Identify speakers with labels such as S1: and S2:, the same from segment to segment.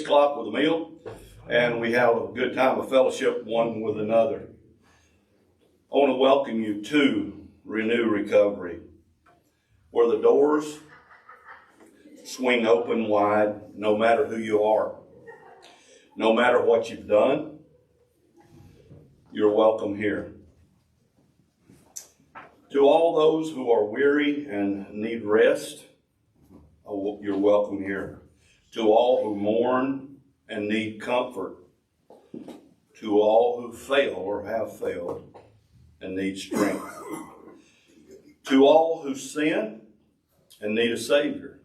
S1: o'clock with a meal, and we have a good time of fellowship one with another. I want to welcome you to Renew Recovery, where the doors swing open wide no matter who you are. No matter what you've done, you're welcome here. To all those who are weary and need rest, you're welcome here. To all who mourn and need comfort, to all who fail or have failed and need strength, to all who sin and need a Savior,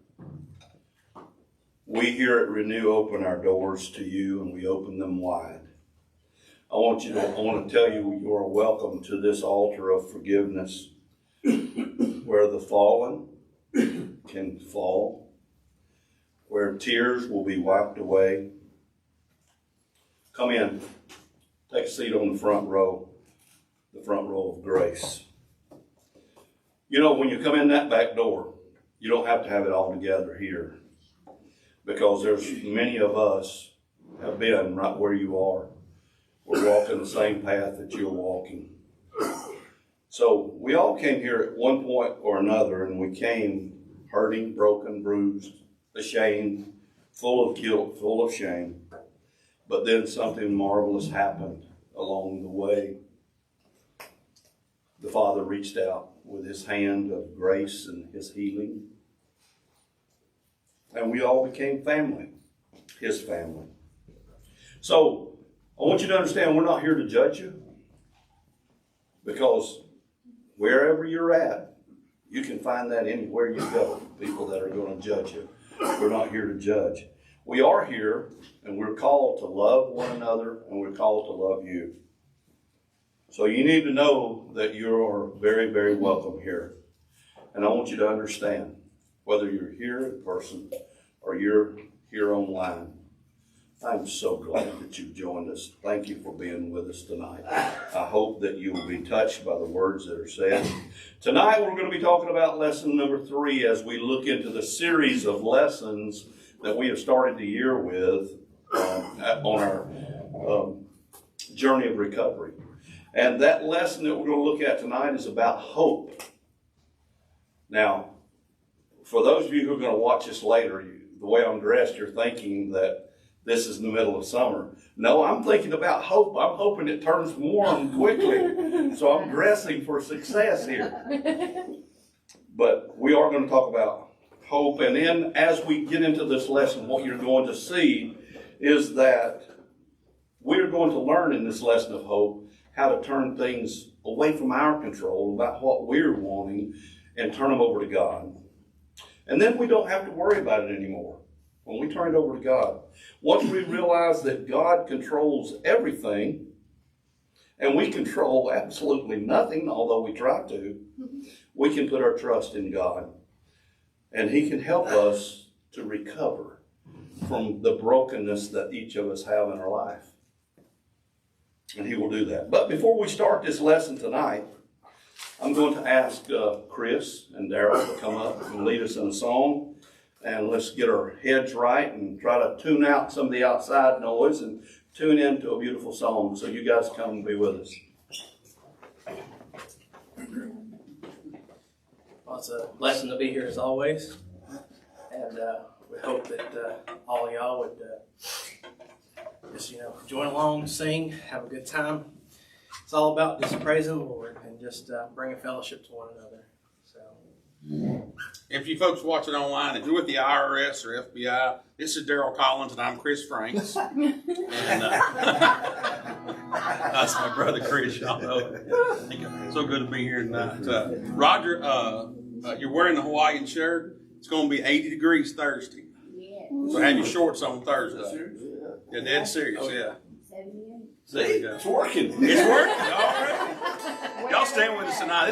S1: we here at Renew open our doors to you, and we open them wide. I want to tell you you are welcome to this altar of forgiveness, where the fallen can fall, where tears will be wiped away. Come in, take a seat on the front row of grace. You know, when you come in that back door, you don't have to have it all together here, because there's many of us have been right where you are. We're walking the same path that you're walking. So we all came here at one point or another, and we came hurting, broken, bruised, ashamed, full of guilt, full of shame. But then something marvelous happened along the way. The Father reached out with his hand of grace and his healing. And we all became family, his family. So I want you to understand, we're not here to judge you, because wherever you're at, you can find that anywhere you go, people that are going to judge you. We're not here to judge. We are here, and we're called to love one another, and we're called to love you. So you need to know that you are very, very welcome here. And I want you to understand, whether you're here in person or you're here online, I'm so glad that you've joined us. Thank you for being with us tonight. I hope that you will be touched by the words that are said. Tonight we're going to be talking about lesson number 3 as we look into the series of lessons that we have started the year with on our journey of recovery. And that lesson that we're going to look at tonight is about hope. Now, for those of you who are going to watch this later, the way I'm dressed, you're thinking that this is in the middle of summer. No, I'm thinking about hope. I'm hoping it turns warm quickly. So I'm dressing for success here. But we are going to talk about hope. And then as we get into this lesson, what you're going to see is that we're going to learn in this lesson of hope how to turn things away from our control about what we're wanting and turn them over to God. And then we don't have to worry about it anymore when we turn it over to God. Once we realize that God controls everything, and we control absolutely nothing, although we try to, we can put our trust in God. And he can help us to recover from the brokenness that each of us have in our life. And he will do that. But before we start this lesson tonight, I'm going to ask Chris and Daryl to come up and lead us in a song. And let's get our heads right and try to tune out some of the outside noise and tune into a beautiful song. So you guys come and be with us.
S2: Well, it's a blessing to be here as always. And we hope that all of y'all would just, join along, sing, have a good time. It's all about just praising the Lord and just bringing fellowship to one another. So,
S3: if you folks watching online, if you're with the IRS or FBI, this is Daryl Collins and I'm Chris Franks. And that's my brother Chris. Y'all know. So good to be here tonight. Roger, you're wearing the Hawaiian shirt. It's going to be 80 degrees Thursday. So have your shorts on Thursday. Yeah, dead serious. Yeah.
S1: See, it's working.
S3: It's working. All right. Y'all staying with us tonight.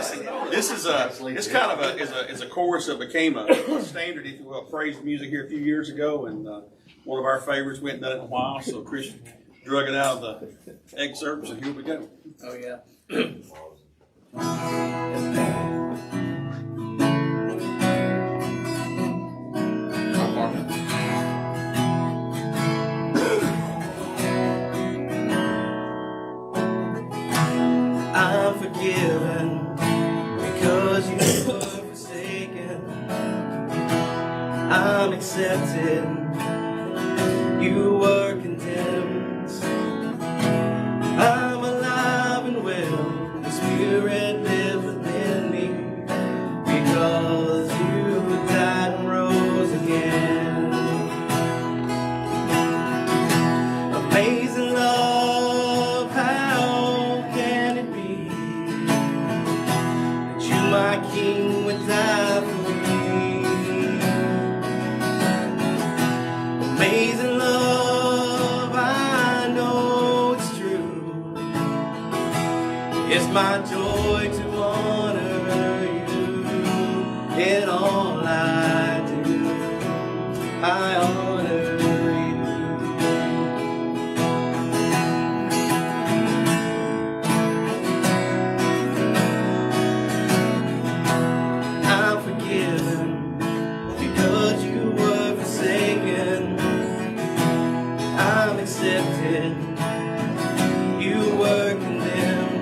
S3: This is a chorus that became a standard, if you will, praise music here a few years ago, and one of our favorites. We hadn't done it in a while, so Chris drug it out of the excerpts, and here we go.
S2: Oh yeah. forgiven because you were forsaken. I'm accepted, you were condemned. I'm alive and well, the Spirit lives within me because you died and rose again. Amazing love, how can it be that you, my King, would die for me? Amazing love, I know it's true. It's my joy to honor you in all I do. I honor you. I'm forgiven because you were forsaken. I'm accepted, you were condemned.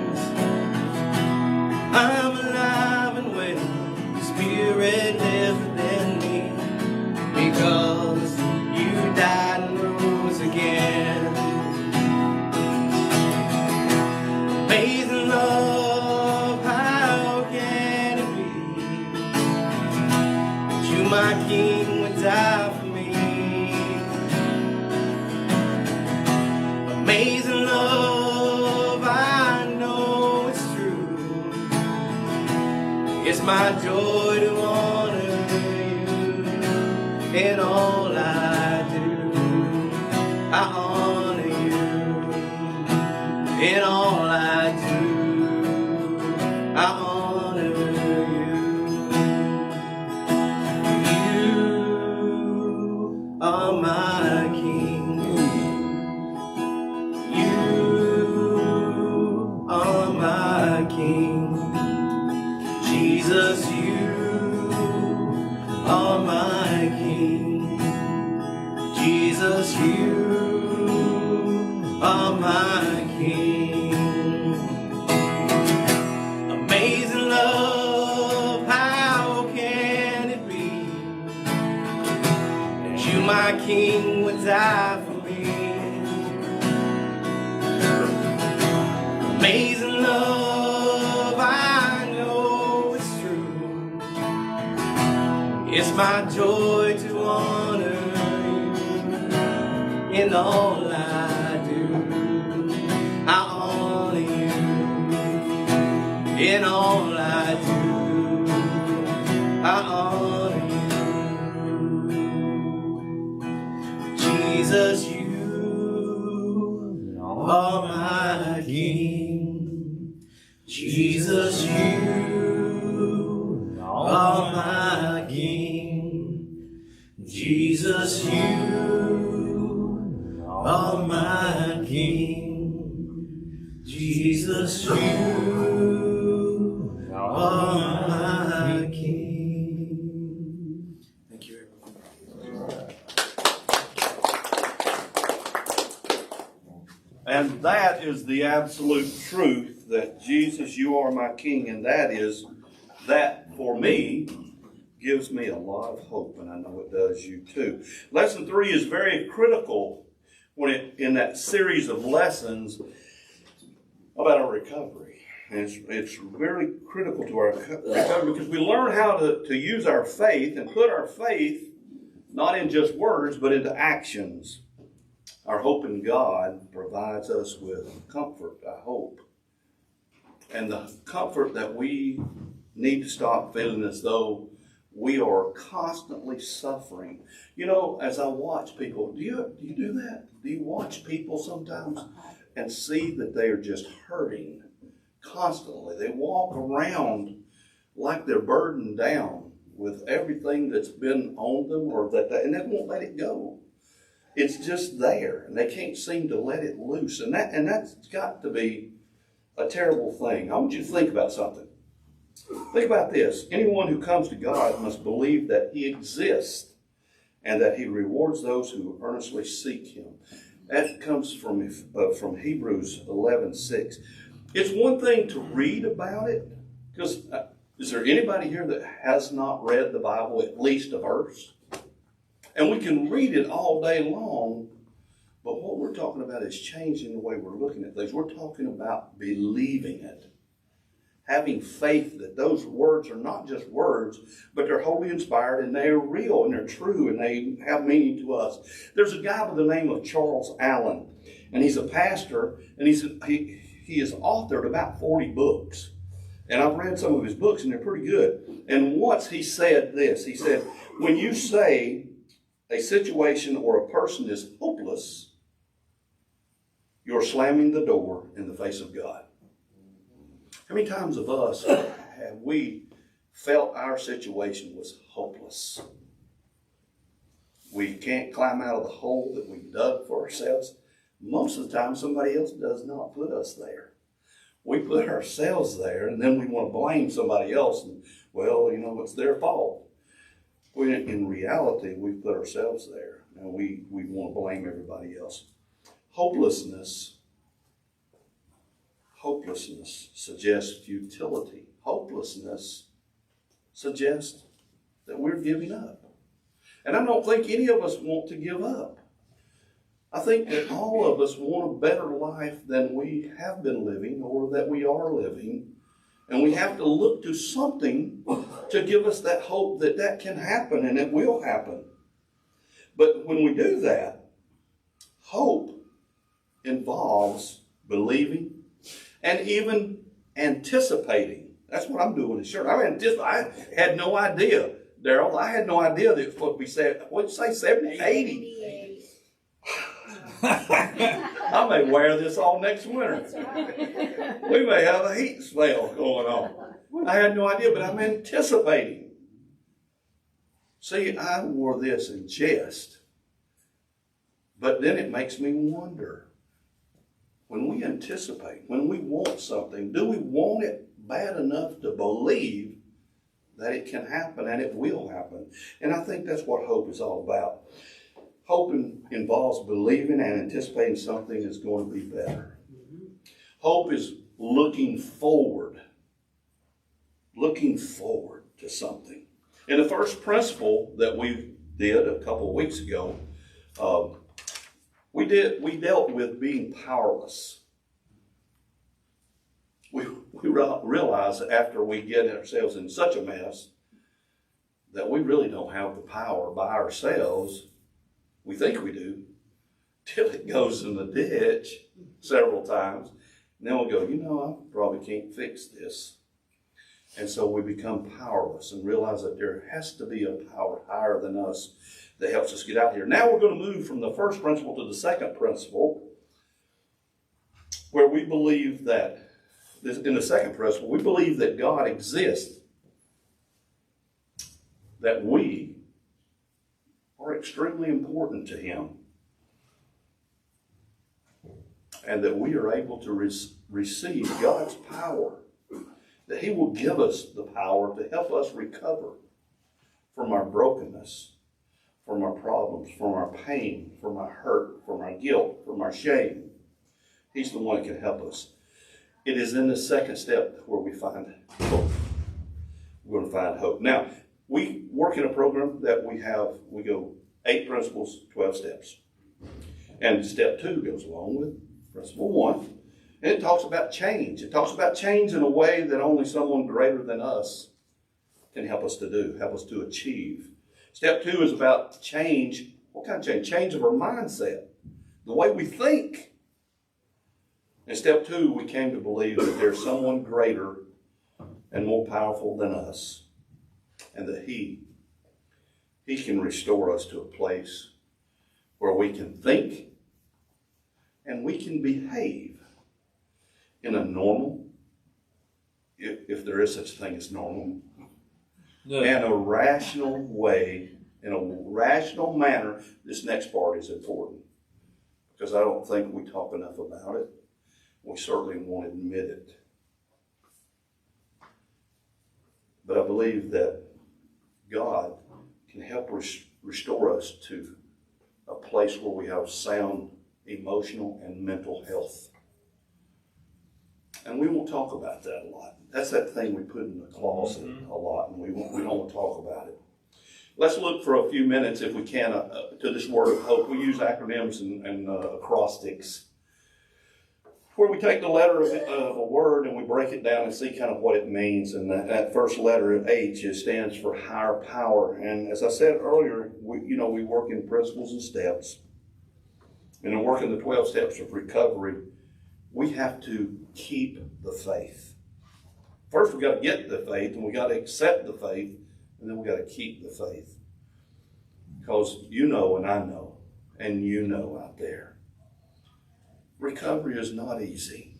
S2: I'm alive and well, the Spirit lives within me because you died and rose again. Amazing love, how can it be that you, my King, would die for me? Amazing love, I know it's true. It's my joy to honor you in all I do. I honor you in all I do. I honor you. You are my King. You are my King. Jesus, you are my King. Jesus, you are my King. Amazing love, how can it be that you, my King, would die for me? Amazing love, I know it's true. It's my joy to honor you in all I do. I honor you in all I do. I honor you. Jesus, you are my King. Jesus, you are my King. Jesus, you are my King. Jesus, you are my King. Thank you, everyone.
S1: And that is the absolute truth, that Jesus, you are my King, and that for me gives me a lot of hope, and I know it does you too. Lesson 3 is very critical in that series of lessons about our recovery. And it's very critical to our recovery because we learn how to use our faith and put our faith not in just words but into actions. Our hope in God provides us with comfort, I hope. And the comfort that we need to stop feeling as though we are constantly suffering. You know, as I watch people, do you do that? Do you watch people sometimes and see that they are just hurting constantly? They walk around like they're burdened down with everything that's been on them, and they won't let it go. It's just there, and they can't seem to let it loose. And that's got to be a terrible thing. I want you to think about something. Think about this. Anyone who comes to God must believe that He exists and that He rewards those who earnestly seek Him. That comes from Hebrews 11:6. It's one thing to read about it, because is there anybody here that has not read the Bible at least a verse? And we can read it all day long, but what we're talking about is changing the way we're looking at things. We're talking about believing it. Having faith that those words are not just words, but they're wholly inspired and they're real and they're true and they have meaning to us. There's a guy by the name of Charles Allen, and he's a pastor, and he has authored about 40 books. And I've read some of his books, and they're pretty good. And once he said this, he said, when you say a situation or a person is hopeless, you're slamming the door in the face of God. How many times of us have we felt our situation was hopeless? We can't climb out of the hole that we dug for ourselves. Most of the time, somebody else does not put us there. We put ourselves there, and then we want to blame somebody else. And, well, it's their fault. In reality, we put ourselves there, and we want to blame everybody else. Hopelessness suggests futility. Hopelessness suggests that we're giving up. And I don't think any of us want to give up. I think that all of us want a better life than we have been living or that we are living. And we have to look to something to give us that hope that that can happen and it will happen. But when we do that, hope involves believing and even anticipating. That's what I'm doing in church. I had no idea, Daryl. I had no idea that it was supposed to be what'd you say, 70, 80? I may wear this all next winter.
S4: That's right.
S1: We may have a heat spell going on. I had no idea, but I'm anticipating. See, I wore this in jest. But then it makes me wonder. When we anticipate, when we want something, do we want it bad enough to believe that it can happen and it will happen? And I think that's what hope is all about. Hope involves believing and anticipating something is going to be better. Hope is looking forward to something. In the first principle that we did a couple of weeks ago, we dealt with being powerless. We realize after we get ourselves in such a mess that we really don't have the power by ourselves. We think we do, till it goes in the ditch several times. And then we'll go, I probably can't fix this. And so we become powerless and realize that there has to be a power higher than us that helps us get out here. Now we're going to move from the first principle to the second principle, where we believe that, in the second principle, we believe that God exists, that we are extremely important to Him, and that we are able to receive God's power, that He will give us the power to help us recover from our brokenness, from our problems, from our pain, from our hurt, from our guilt, from our shame. He's the one that can help us. It is in the second step where we find hope. We're going to find hope. Now, we work in a program that we go 8 principles, 12 steps. And step 2 goes along with principle 1. And it talks about change. It talks about change in a way that only someone greater than us can help us to do, help us to achieve. Step 2 is about change. What kind of change? Change of our mindset, the way we think. In step 2, we came to believe that there's someone greater and more powerful than us, and that He can restore us to a place where we can think and we can behave in a normal, if there is such a thing as normal, and a rational way, in a rational manner. This next part is important because I don't think we talk enough about it. We certainly won't admit it. But I believe that God can help restore us to a place where we have sound emotional and mental health. And we won't talk about that a lot. That's that thing we put in the closet a lot, and we don't want to talk about it. Let's look for a few minutes, if we can, to this word of hope. We use acronyms and acrostics, where we take the letter of a word and we break it down and see kind of what it means. And that first letter, H, it stands for higher power. And as I said earlier, we work in principles and steps. And in working the 12 steps of recovery, we have to keep the faith. First, we got to get the faith, and we got to accept the faith, and then we got to keep the faith. Because you know, and I know, and you know out there, recovery is not easy.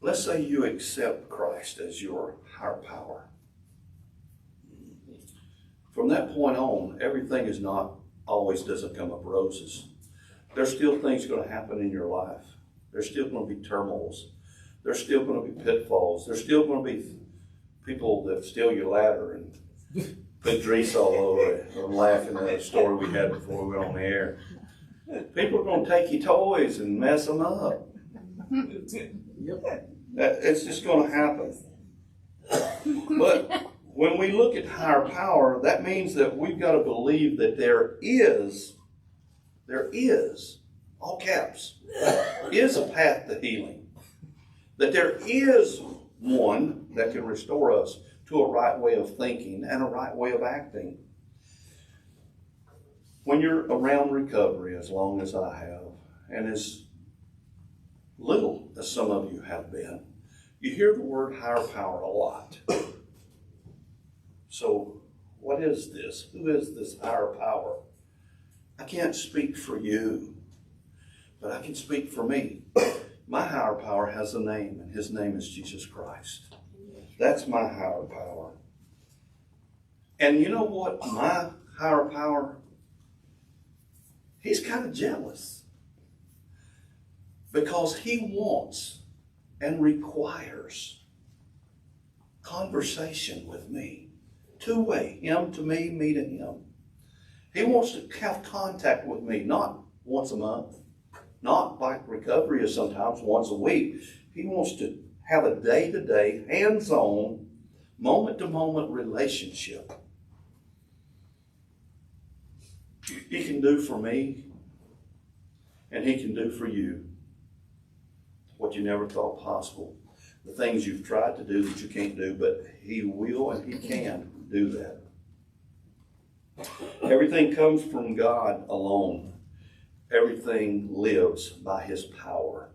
S1: Let's say you accept Christ as your higher power. From that point on, everything is not always doesn't come up roses. There's still things going to happen in your life. There's still going to be turmoils. There's still going to be pitfalls. There's still going to be people that steal your ladder and put grease all over it. I'm laughing at a story we had before we went on the air. People are going to take your toys and mess them up. It's just going to happen. But when we look at higher power, that means that we've got to believe that there is, all caps, is a path to healing. That there is one that can restore us to a right way of thinking and a right way of acting. When you're around recovery, as long as I have, and as little as some of you have been, you hear the word higher power a lot. So, what is this? Who is this higher power? I can't speak for you, but I can speak for me. My higher power has a name, and his name is Jesus Christ. That's my higher power. And you know what? My higher power, he's kind of jealous. Because he wants and requires conversation with me. Two-way, him to me, me to him. He wants to have contact with me, not once a month, not like recovery is sometimes once a week. He wants to have a day-to-day, hands-on, moment-to-moment relationship. He can do for me, and he can do for you what you never thought possible. The things you've tried to do that you can't do, but he will and he can do that. Everything comes from God alone. Everything lives by his power.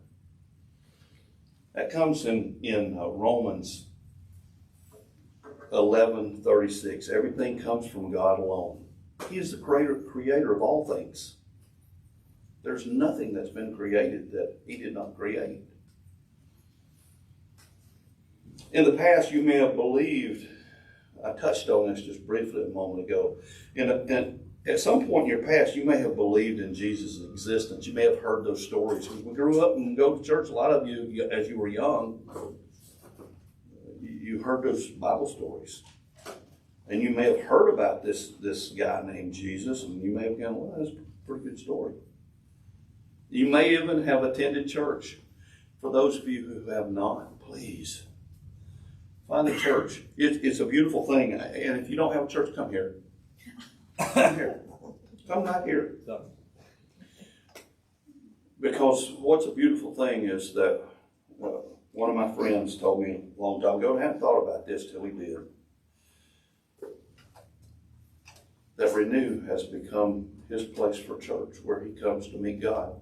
S1: That comes in Romans 11:36. Everything comes from God alone. He is the creator of all things. There's nothing that's been created that he did not create. In the past, you may have believed, I touched on this just briefly a moment ago, and at some point in your past, you may have believed in Jesus' existence. You may have heard those stories. We grew up and go to church. A lot of you, as you were young, you heard those Bible stories. And you may have heard about this guy named Jesus, and you may have gone, well, that's a pretty good story. You may even have attended church. For those of you who have not, please, find a church. It's a beautiful thing. And if you don't have a church, come here. Come here. Come right here. Because what's a beautiful thing is that one of my friends told me a long time ago, and I hadn't thought about this till he did, that Renew has become his place for church, where he comes to meet God.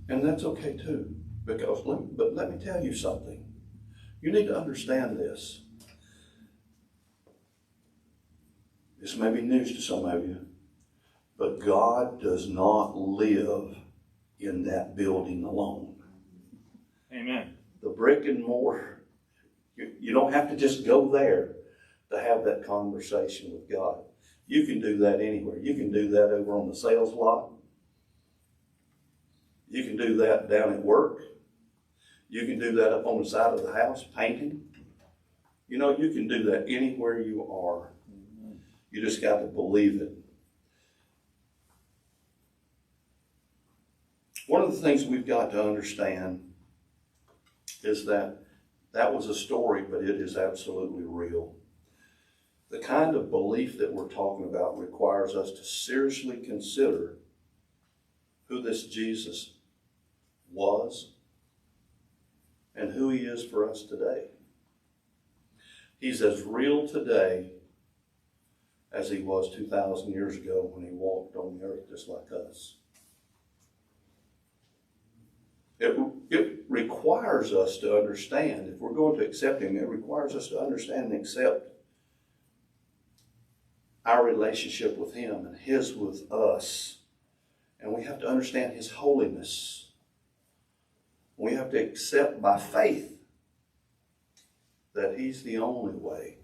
S1: And that's okay too, because let me tell you something. You need to understand this. This may be news to some of you, but God does not live in that building alone.
S4: Amen.
S1: The brick and mortar, you don't have to just go there to have that conversation with God. You can do that anywhere. You can do that over on the sales lot. You can do that down at work. You can do that up on the side of the house, painting. You know, you can do that anywhere you are. You just got to believe it. One of the things we've got to understand is that that was a story, but it is absolutely real. The kind of belief that we're talking about requires us to seriously consider who this Jesus was and who he is for us today. He's as real today as he was 2,000 years ago when he walked on the earth just like us. It requires us to understand, if we're going to accept him, it requires us to understand and accept our relationship with him and his with us. And we have to understand his holiness. We have to accept by faith that he's the only way.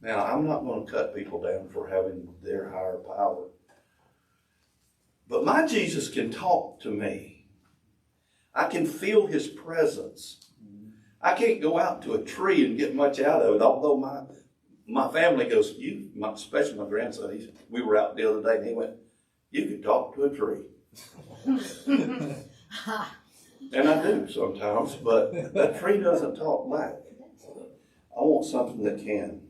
S1: Now, I'm not going to cut people down for having their higher power. But my Jesus can talk to me. I can feel his presence. I can't go out to a tree and get much out of it, although my family goes, especially my grandson, we were out the other day and he went, you could talk to a tree. And I do sometimes, but a tree doesn't talk back. I want something that can.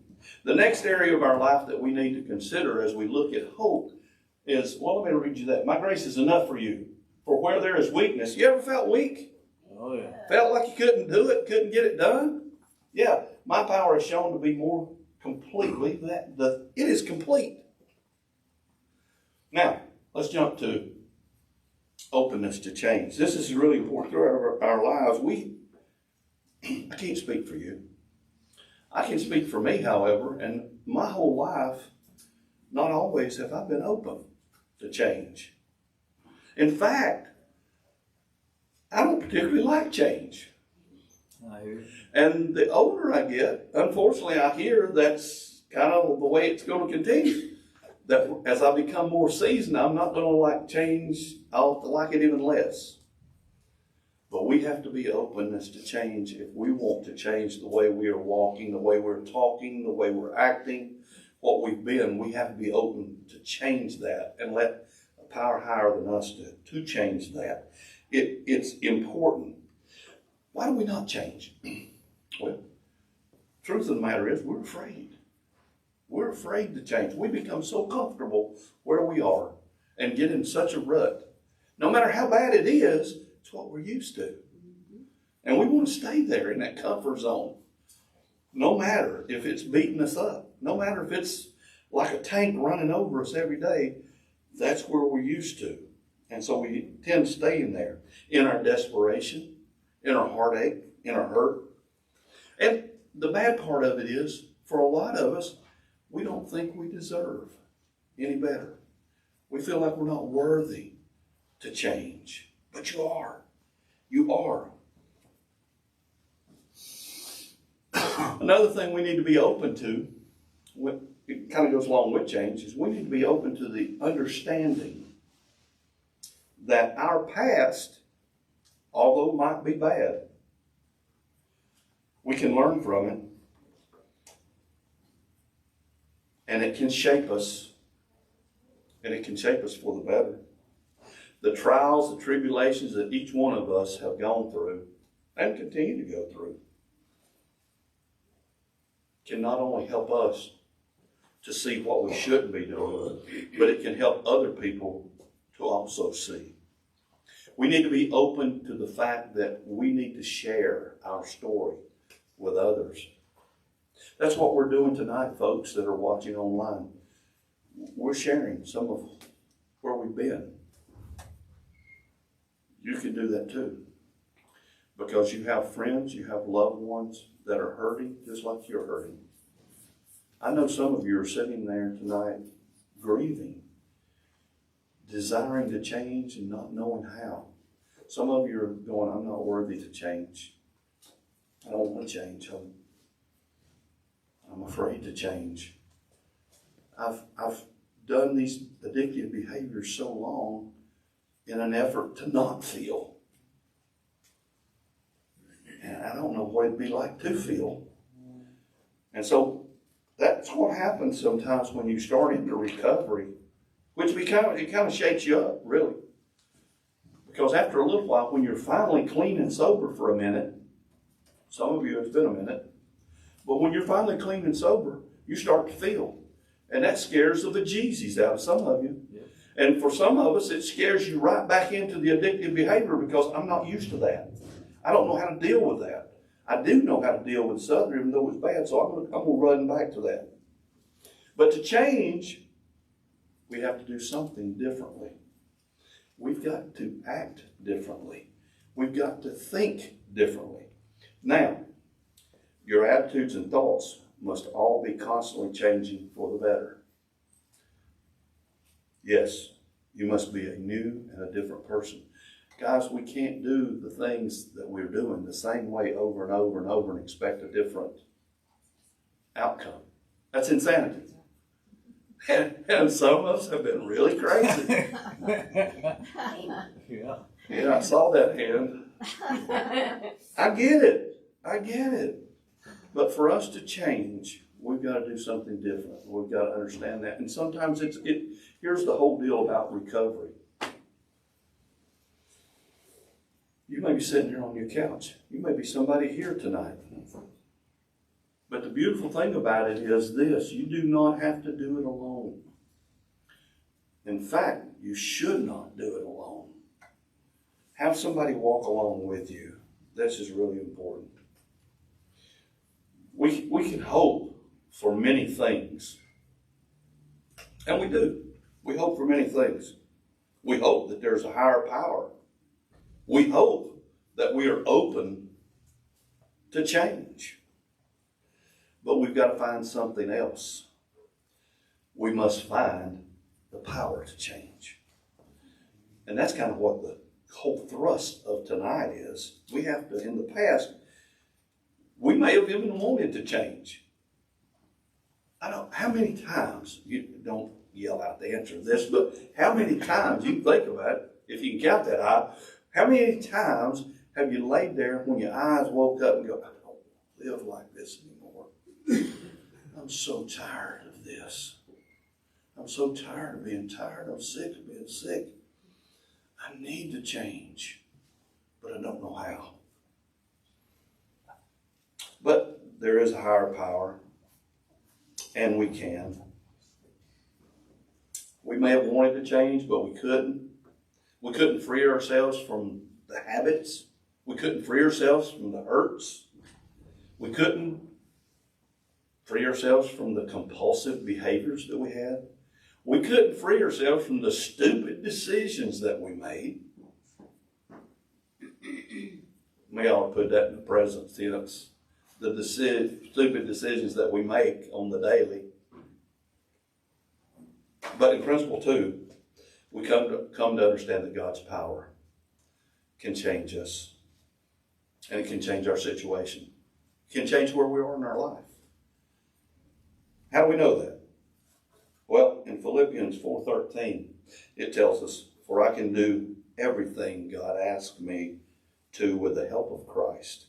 S1: The next area of our life that we need to consider as we look at hope is, well, let me read you that. My grace is enough for you. For where there is weakness, you ever felt weak?
S4: Oh, yeah.
S1: Felt like you couldn't do it, couldn't get it done? Yeah, my power is shown to be more completely, it is complete. Now, let's jump to openness to change. This is really important throughout our lives. I can't speak for you. I can speak for me, however, and my whole life, not always have I been open to change. In fact, I don't particularly like change.
S4: I hear you.
S1: And the older I get, unfortunately, I hear that's kind of the way it's going to continue. That as I become more seasoned, I'm not going to like change. I'll like it even less. But we have to be openness to change if we want to change the way we are walking, the way we're talking, the way we're acting, what we've been. We have to be open to change that and let a power higher than us to change that. It's important. Why do we not change? Well, truth of the matter is we're afraid. We're afraid to change. We become so comfortable where we are and get in such a rut. No matter how bad it is, it's what we're used to. And we want to stay there in that comfort zone. No matter if it's beating us up. No matter if it's like a tank running over us every day. That's where we're used to. And so we tend to stay in there. In our desperation, in our heartache, in our hurt. And the bad part of it is, for a lot of us, we don't think we deserve any better. We feel like we're not worthy to change. But you are. You are. Another thing we need to be open to, it kind of goes along with change, is we need to be open to the understanding that our past, although it might be bad, we can learn from it. And it can shape us. And it can shape us for the better. The trials, the tribulations that each one of us have gone through and continue to go through can not only help us to see what we shouldn't be doing, but it can help other people to also see. We need to be open to the fact that we need to share our story with others. That's what we're doing tonight, folks that are watching online. We're sharing some of where we've been. You can do that too. Because you have friends, you have loved ones that are hurting just like you're hurting. I know some of you are sitting there tonight grieving, desiring to change and not knowing how. Some of you are going, I'm not worthy to change. I don't want to change. I'm afraid to change. I've done these addictive behaviors so long in an effort to not feel. And I don't know what it'd be like to feel. And so that's what happens sometimes when you start into recovery which it kind of shakes you up, really. Because after a little while, when you're finally clean and sober for a minute, some of you it's been a minute, but when you're finally clean and sober, you start to feel. And that scares the bejesus out of some of you.
S4: Yeah.
S1: And for some of us, it scares you right back into the addictive behavior because I'm not used to that. I don't know how to deal with that. I do know how to deal with Southern, even though it's bad, so I'm gonna run back to that. But to change, we have to do something differently. We've got to act differently. We've got to think differently. Now, your attitudes and thoughts must all be constantly changing for the better. Yes, you must be a new and a different person. Guys, we can't do the things that we're doing the same way over and over and over and expect a different outcome. That's insanity. And some of us have been really crazy.
S4: Yeah.
S1: Yeah, I saw that hand. I get it. But for us to change, we've got to do something different. We've got to understand that. And sometimes here's the whole deal about recovery. You may be sitting here on your couch. You may be somebody here tonight. But the beautiful thing about it is this: you do not have to do it alone. In fact, you should not do it alone. Have somebody walk along with you. This is really important. We can hope for many things. And we do. We hope for many things. We hope that there's a higher power. We hope that we are open to change. But we've got to find something else. We must find the power to change. And that's kind of what the whole thrust of tonight is. We have to, in the past, we may have even wanted to change. How many times, you don't yell out the answer to this, but how many times, you can think about it, if you can count that high, how many times have you laid there when your eyes woke up and go, I don't live like this anymore. I'm so tired of this. I'm so tired of being tired. I'm sick of being sick. I need to change, but I don't know how. But there is a higher power, and we can. We may have wanted to change, but we couldn't. We couldn't free ourselves from the habits. We couldn't free ourselves from the hurts. We couldn't free ourselves from the compulsive behaviors that we had. We couldn't free ourselves from the stupid decisions that we made. May ought to put that in the present tense. The stupid decisions that we make on the daily. But in principle, too, we come to understand that God's power can change us. And it can change our situation. It can change where we are in our life. How do we know that? Well, in Philippians 4:13, it tells us, "For I can do everything God asks me to with the help of Christ,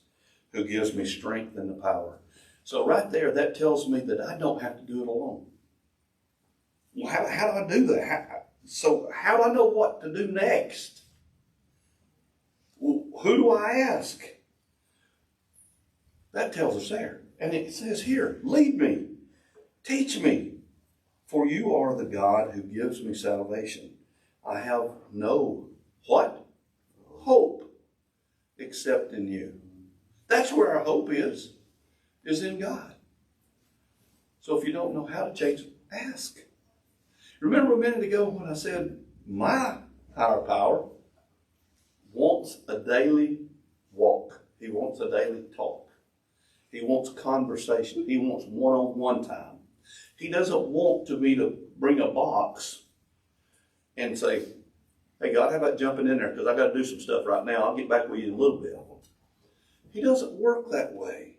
S1: who gives me strength and the power." So right there, that tells me that I don't have to do it alone. Well, how do I do that? So how do I know what to do next? Well, who do I ask? That tells us there. And it says here, lead me, teach me, for you are the God who gives me salvation. I have no, what? Hope, except in you. That's where our hope is in God. So if you don't know how to change, ask. Remember a minute ago when I said my higher power wants a daily walk. He wants a daily talk. He wants conversation. He wants one-on-one time. He doesn't want me to bring a box and say, "Hey God, how about jumping in there? Because I got to do some stuff right now. I'll get back with you in a little bit." He doesn't work that way.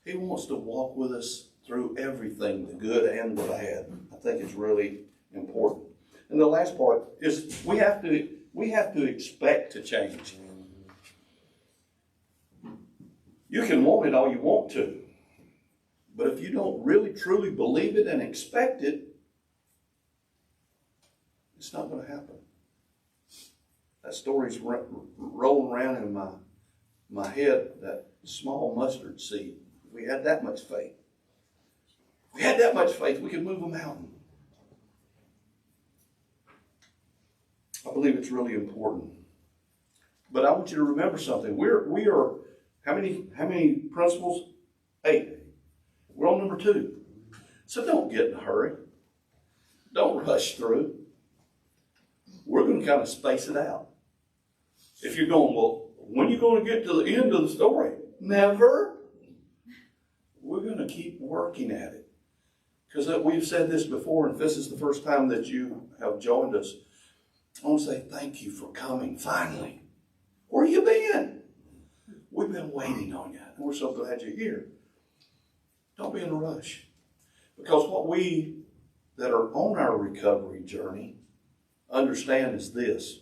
S1: He wants to walk with us through everything, the good and the bad. I think it's really important. And the last part is we have to expect to change. You can want it all you want to, but if you don't really truly believe it and expect it, It's not going to happen. That story's rolling around in my head, that small mustard seed. If we had that much faith. If we had that much faith, we could move a mountain. I believe it's really important. But I want you to remember something. We are how many principles? 8. We're on number 2. So don't get in a hurry. Don't rush through. We're going to kind of space it out. If you're going, well, when are you going to get to the end of the story? Never. We're going to keep working at it. Because we've said this before, and if this is the first time that you have joined us, I want to say thank you for coming, finally. Where you been? We've been waiting on you, and we're so glad you're here. Don't be in a rush. Because what we that are on our recovery journey understand is this.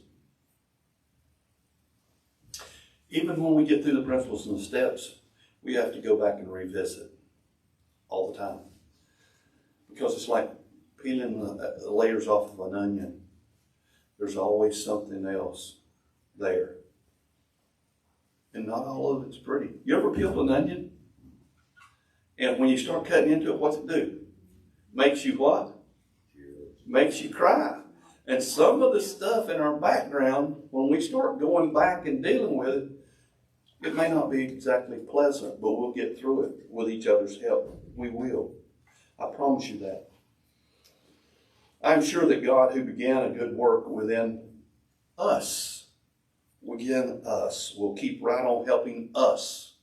S1: Even when we get through the principles and the steps, we have to go back and revisit all the time. Because it's like peeling the layers off of an onion. There's always something else there. And not all of it's pretty. You ever peeled an onion? And when you start cutting into it, what's it do? Makes you what? Makes you cry. And some of the stuff in our background, when we start going back and dealing with it, it may not be exactly pleasant, but we'll get through it with each other's help. We will. I promise you that. I'm sure that God, who began a good work within us, will keep right on helping us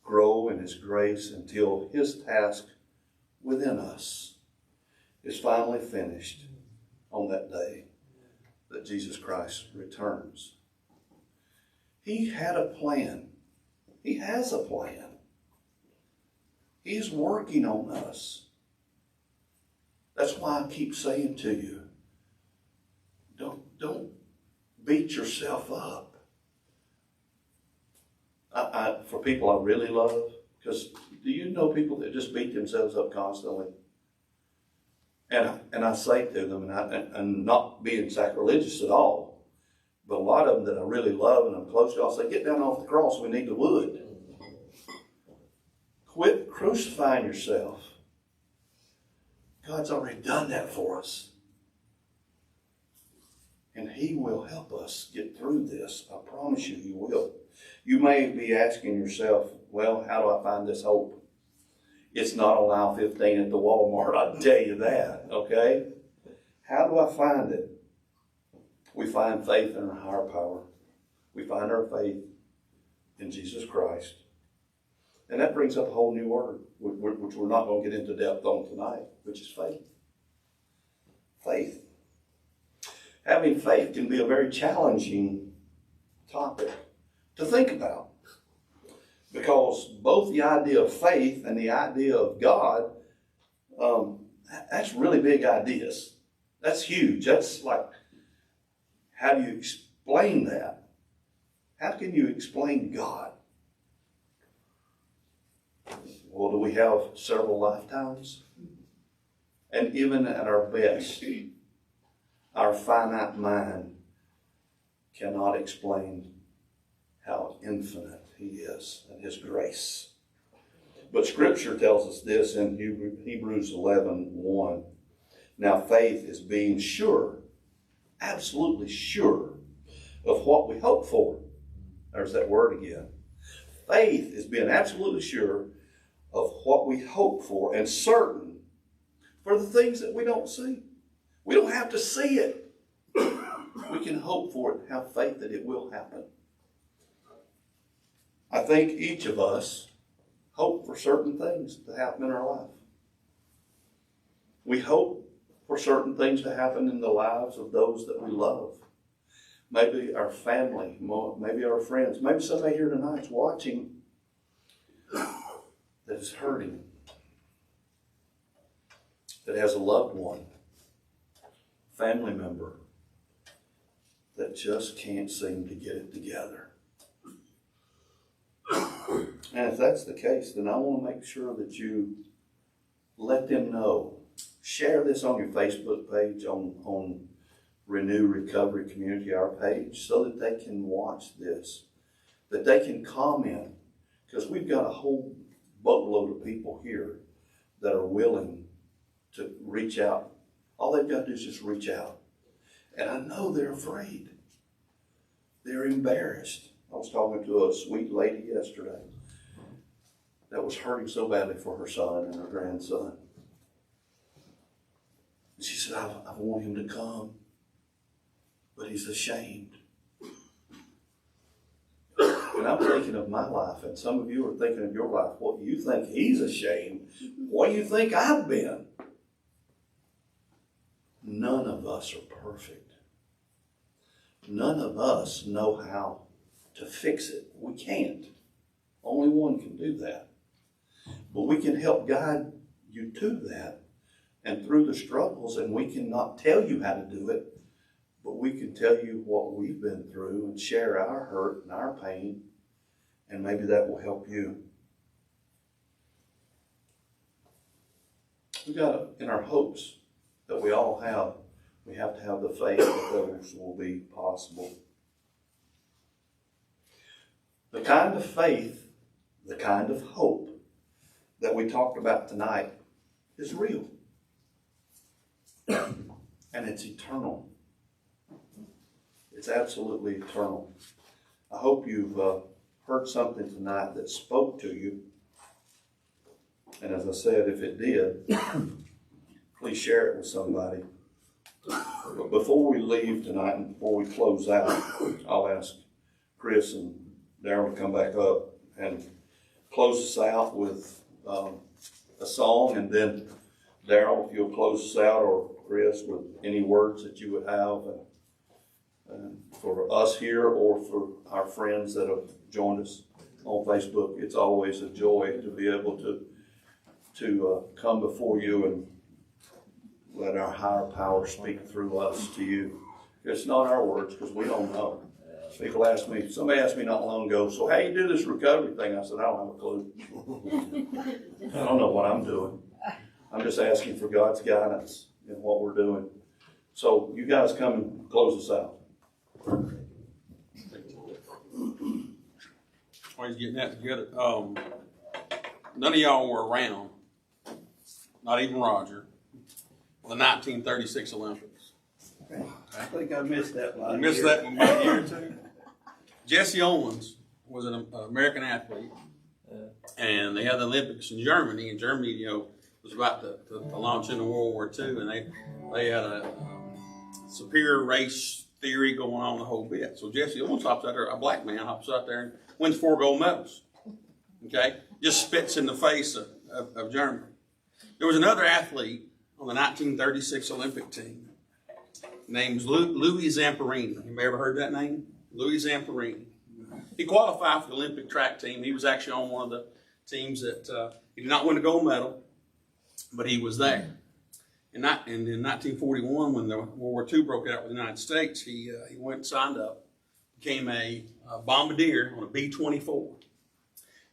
S1: grow in His grace until His task within us is finally finished on that day that Jesus Christ returns. He had a plan. He has a plan. He's working on us. That's why I keep saying to you, don't beat yourself up. For people I really love, because do you know people that just beat themselves up constantly? And I say to them, and not being sacrilegious at all, but a lot of them that I really love and I'm close to, I'll say, get down off the cross, we need the wood. Quit crucifying yourself. God's already done that for us. And He will help us get through this. I promise you He will. You may be asking yourself, well, how do I find this hope? It's not on aisle 15 at the Walmart, I tell you that, okay? How do I find it? We find faith in our higher power. We find our faith in Jesus Christ. And that brings up a whole new word, which we're not going to get into depth on tonight, which is faith. Faith. Having faith can be a very challenging topic to think about. Because both the idea of faith and the idea of God, that's really big ideas. That's huge. That's like, how do you explain that? How can you explain God? Well, do we have several lifetimes? And even at our best, our finite mind cannot explain how infinite He is and His grace. But Scripture tells us this in Hebrews 11:1. Now faith is being sure, absolutely sure, of what we hope for. There's that word again. Faith is being absolutely sure of what we hope for and certain for the things that we don't see. We don't have to see it. We can hope for it and have faith that it will happen. I think each of us hope for certain things to happen in our life. We hope for certain things to happen in the lives of those that we love. Maybe our family, maybe our friends, maybe somebody here tonight is watching that is hurting, that has a loved one, family member, that just can't seem to get it together. And if that's the case, then I want to make sure that you let them know. Share this on your Facebook page, on Renew Recovery Community, our page, so that they can watch this, that they can comment, because we've got a whole boatload of people here that are willing to reach out. All they've got to do is just reach out. And I know they're afraid. They're embarrassed. I was talking to a sweet lady yesterday that was hurting so badly for her son and her grandson. She said, I want him to come, but he's ashamed. And I'm thinking of my life, and some of you are thinking of your life. What you think he's ashamed, what do you think I've been? None of us are perfect. None of us know how to fix it. We can't. Only one can do that. But we can help guide you to that and through the struggles, and we cannot tell you how to do it, but we can tell you what we've been through and share our hurt and our pain, and maybe that will help you. We got in our hopes that we all have, we have to have the faith that those will be possible. The kind of faith, the kind of hope that we talked about tonight is real. And it's eternal. It's absolutely eternal. I hope you've heard something tonight that spoke to you. And as I said, if it did, please share it with somebody. But before we leave tonight and before we close out, I'll ask Chris and Darren to come back up and close us out with a song, and then Darryl, if you'll close us out, or Chris, with any words that you would have for us here or for our friends that have joined us on Facebook. It's always a joy to be able to come before you and let our higher power speak through us to you. It's not our words, because we don't know. People ask me, somebody asked me not long ago, so how you do this recovery thing? I said, I don't have a clue. I don't know what I'm doing. I'm just asking for God's guidance in what we're doing. So you guys come and close us out.
S3: While he's getting that together, none of y'all were around, not even Roger, for the 1936 Olympics.
S1: I think I missed that line.
S3: You missed that one by a year or two. Jesse Owens was an American athlete, and they had the Olympics in Germany, and Germany, was about to launch into World War II, and they had a superior race theory going on the whole bit. So Jesse Owens hops out there, a black man hops out there and wins 4 gold medals. Okay? Just spits in the face of Germany. There was another athlete on the 1936 Olympic team named Louis Zamperini. You ever heard that name? Louis Zamperini. He qualified for the Olympic track team. He was actually on one of the teams that he did not win a gold medal, but he was there. And in 1941, when the World War II broke out with the United States, he went and signed up, became a bombardier on a B-24.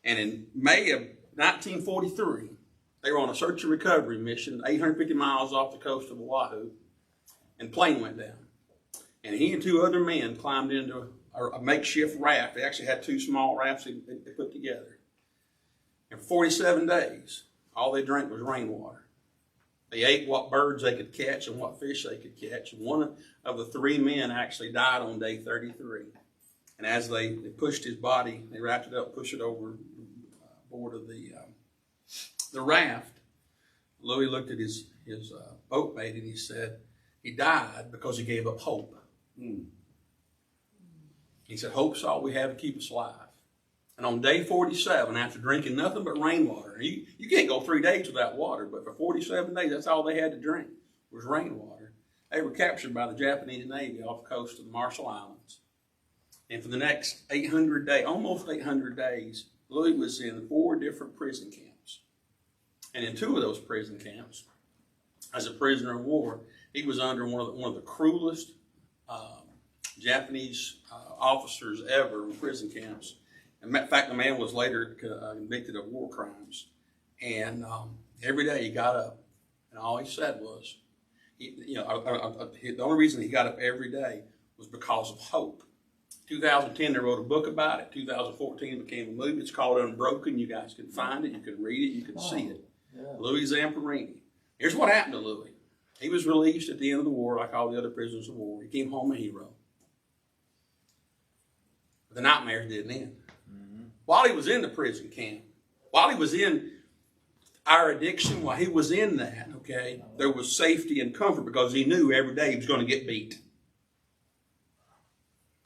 S3: And in May of 1943, they were on a search and recovery mission 850 miles off the coast of Oahu, and a plane went down. And he and 2 other men climbed into a makeshift raft. They actually had 2 small rafts they put together. And for 47 days, all they drank was rainwater. They ate what birds they could catch and what fish they could catch. And one of the 3 men actually died on day 33. And as they pushed his body, they wrapped it up, pushed it over board of the raft, Louis looked at his boatmate and he said, he died because he gave up hope. He said, hope's all we have to keep us alive. And on day 47, after drinking nothing but rainwater, you can't go 3 days without water, but for 47 days, that's all they had to drink was rainwater. They were captured by the Japanese Navy off the coast of the Marshall Islands. And for the next 800 days, almost 800 days, Louis was in 4 different prison camps. And in 2 of those prison camps, as a prisoner of war, he was under one of the cruelest Japanese officers ever in prison camps. In fact, the man was later convicted of war crimes. And every day he got up, and all he said was, The only reason he got up every day was because of hope. 2010, they wrote a book about it. 2014, it became a movie. It's called Unbroken. You guys can find it. You can read it. You can see it. Louis Zamperini. Here's what happened to Louis. He was released at the end of the war, like all the other prisoners of war. He came home a hero. The nightmares didn't end. While he was in the prison camp, while he was in our addiction, while he was in that, okay, there was safety and comfort because he knew every day he was going to get beat.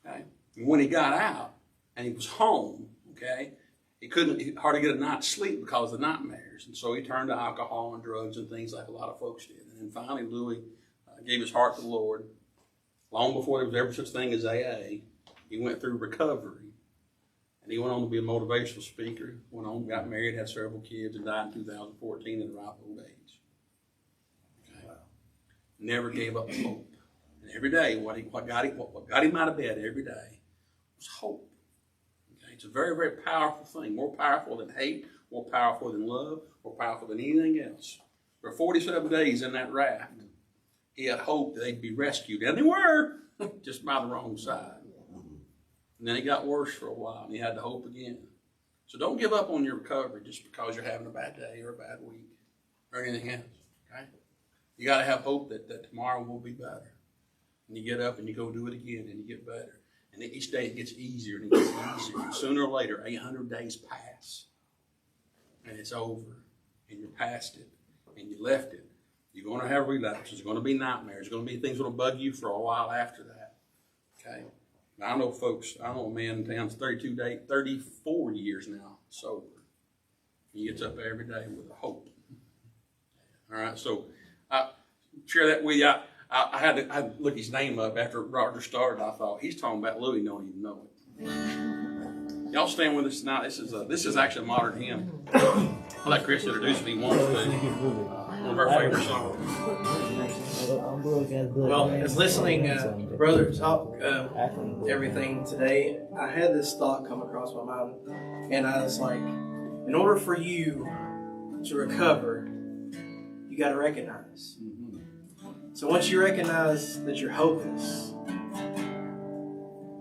S3: Okay? And when he got out and he was home, okay, he couldn't hardly get a night's sleep because of the nightmares. And so he turned to alcohol and drugs and things like a lot of folks did. And then finally, Louis gave his heart to the Lord. Long before there was ever such thing as AA, he went through recovery. And he went on to be a motivational speaker, went on, got married, had several kids, and died in 2014 at a ripe old age. Okay. Never gave up hope. And every day, what got him out of bed every day was hope. Okay. It's a very, very powerful thing, more powerful than hate, more powerful than love, more powerful than anything else. For 47 days in that raft, he had hope that they'd be rescued, and they were, just by the wrong side. And then it got worse for a while, and he had to hope again. So don't give up on your recovery just because you're having a bad day or a bad week or anything else. Okay? You got to have hope that tomorrow will be better. And you get up and you go do it again, and you get better. And each day it gets easier and it gets easier. And sooner or later, 800 days pass, and it's over, and you're past it, and you left it. You're going to have relapses. There's going to be nightmares. There's going to be things that will bug you for a while after that. Okay? I know a man in town's 34 years now sober. He gets up every day with a hope. All right, so I share that with you. I had to look his name up after Roger started. I thought, he's talking about Louis, don't even know it. Y'all stand with us tonight. This is actually a modern hymn. I'll let Chris introduce it if he wants to. One of our favorite songs.
S2: Well, as listening brother talk everything today, I had this thought come across my mind, and I was like, in order for you to recover, you got to recognize. So once you recognize that you're hopeless,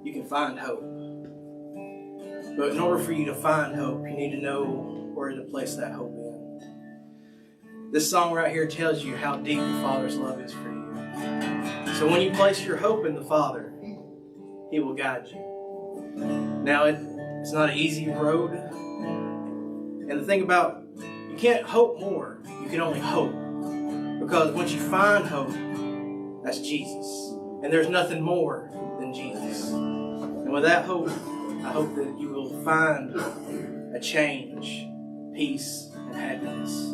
S2: you can find hope. But in order for you to find hope, you need to know where to place that hope in. This song right here tells you how deep the Father's love is for you. So when you place your hope in the Father, He will guide you. Now, it's not an easy road. And the thing about, you can't hope more. You can only hope. Because once you find hope, that's Jesus. And there's nothing more than Jesus. And with that hope, I hope that you will find a change, peace, and happiness.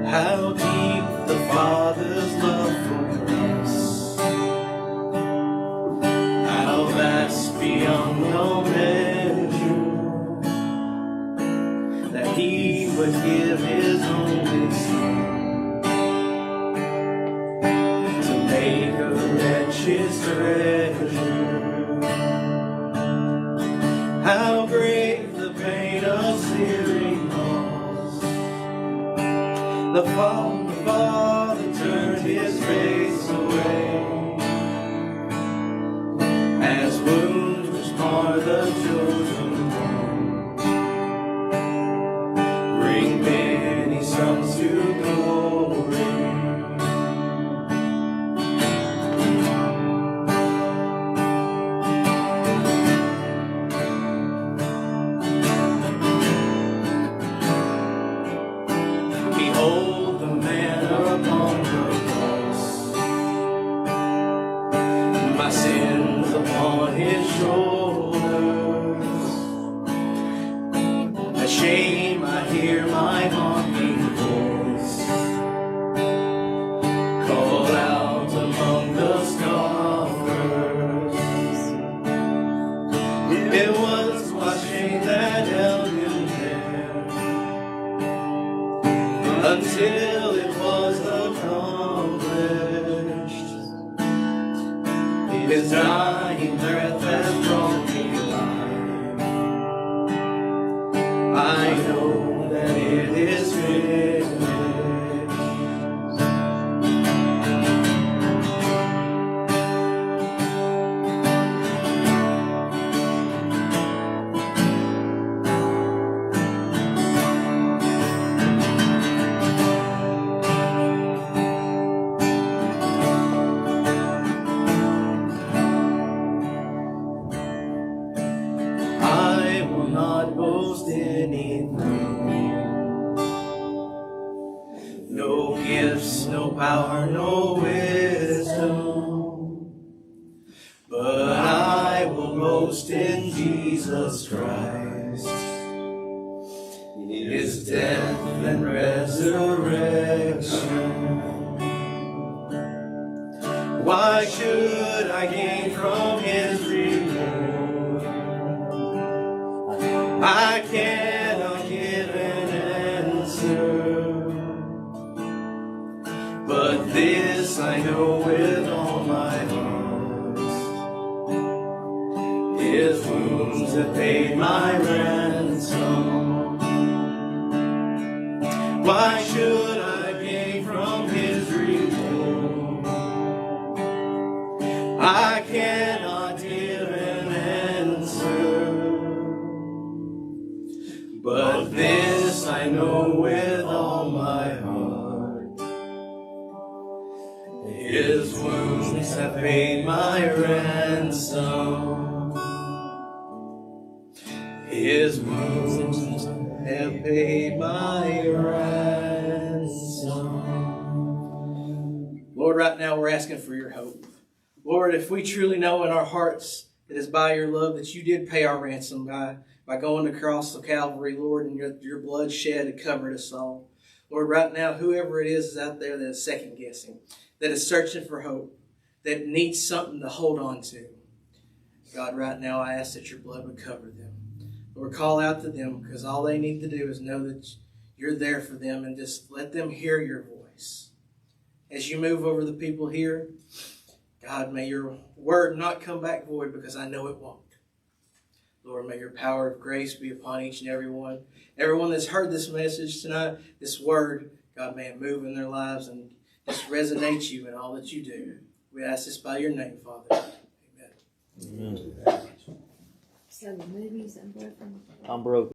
S2: How deep the Father's love for us, how vast beyond no measure, that He would give His only Son to make a wretch His treasure. How great the pain of searing loss, the Father turned His face away, as wounds which mar the chosen one bring many sons to glory. Behold the man upon the cross, my sins upon His shoulders. Ashamed I hear my mocking voice call out among the scoffers. It was until it was accomplished. His dying breath has brought me life. I know that it is finished. I will not boast anything. No gifts, no power, no wisdom. But I will boast in Jesus Christ, His death and resurrection. Why should I gain from His reward? I cannot give an answer, but this I know with all my heart: His wounds have paid my ransom. Why should I gain from His reward? I cannot give an answer, but this I know with all my heart: His wounds have paid my ransom. His wounds have paid my ransom. Lord, right now we're asking for your hope. Lord, if we truly know in our hearts that it's by your love that you did pay our ransom by going across the Calvary, Lord, and your blood shed and covered us all. Lord, right now, whoever it is out there that is second guessing, that is searching for hope, that needs something to hold on to, God, right now I ask that your blood would cover them. Lord, call out to them, because all they need to do is know that you're there for them, and just let them hear your voice. As you move over the people here, God, may your word not come back void, because I know it won't. Lord, may your power of grace be upon each and every one. Everyone that's heard this message tonight, this word, God, may it move in their lives and just resonate you in all that you do. We ask this by your name, Father. Amen.
S4: Amen.
S5: So the movies and broken.
S4: I'm broke.